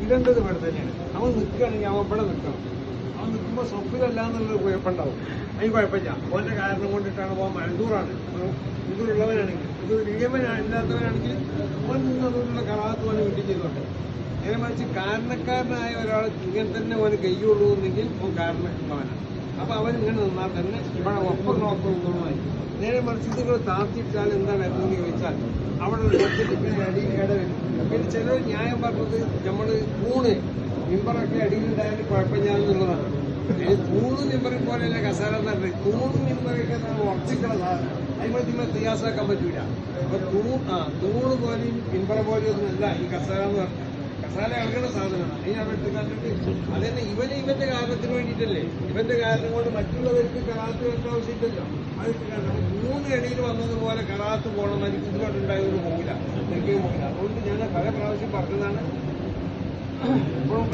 ഇടേണ്ടത് ഇവിടെ തന്നെയാണ്. അവൻ നിൽക്കുകയാണെങ്കിൽ അവൻ ഇവിടെ നിൽക്കണം. അവൻ നിൽക്കുമ്പോൾ സ്വപ്പിലല്ല എന്നുള്ളൊരു കുഴപ്പമുണ്ടാവും. അതിന് കുഴപ്പമില്ല. ഓൻ്റെ കാരണം കൊണ്ടിട്ടാണ് ഓൻ മഴദൂറാണ്. മഴദൂറുള്ളവനാണെങ്കിൽ ഇത് നിയമനല്ലാത്തവനാണെങ്കിൽ ഓൻ നിന്നതുകൊണ്ടുള്ള കറാത്ത് ഓന് വീട്ടിൽ ചെയ്തോട്ടെ. നേരെ മറിച്ച് കാരണക്കാരനായ ഒരാൾ ഇങ്ങനെ തന്നെ ഓന് കയ്യുള്ളൂ എന്നെങ്കിൽ ഓൻ കാരണക്കാരനാണ്. അപ്പൊ അവൻ ഇങ്ങനെ നിന്നാൽ തന്നെ ഇവിടെ ഒപ്പം നോക്കുന്നതായി. നേരെ മറിച്ച് നിങ്ങൾ താത്തിയിട്ടാൽ എന്താണ് എന്ന് ചോദിച്ചാൽ അവിടെ അടിയിട വരും. പിന്നെ ചിലർ ന്യായം പറഞ്ഞത് നമ്മൾ തൂണ് മിമ്പറൊക്കെ അടിയിലുണ്ടായാലും കുഴപ്പമില്ലാന്നുള്ളതാണ്. തൂണും മിമ്പറും പോലെയല്ല കസാര എന്ന് പറഞ്ഞത്. തൂണും മിമ്പറൊക്കെ ഉറച്ചിക്കണ സാധനം അതിമതിമ തയ്യാസാക്കാൻ പറ്റൂല. അപ്പൊ തൂണ് പോലെയും മിമ്പറ പോലെയൊന്നും അല്ല ഈ കസാര എന്ന് പറഞ്ഞത്. കസാല ഇറങ്ങുന്ന സാധനമാണ്. അതിന് അവിടെ കണ്ടിട്ട് അതന്നെ ഇവന്റെ കാരണത്തിന് വേണ്ടിയിട്ടല്ലേ. ഇവന്റെ കാരണം കൊണ്ട് മറ്റുള്ളവർക്ക് കറാത്ത് വേണ്ട ആവശ്യമില്ലല്ലോ. അത് മൂന്ന് ഇടയിൽ വന്നതുപോലെ കറാത്ത് പോകണം. എനിക്ക് ഇതുകൊണ്ടുണ്ടായതൊന്നും പോകില്ല, ഒരിക്കലും പോകില്ല. അതുകൊണ്ട് ഞാൻ പല പ്രാവശ്യം പറഞ്ഞതാണ്. ഇപ്പോഴും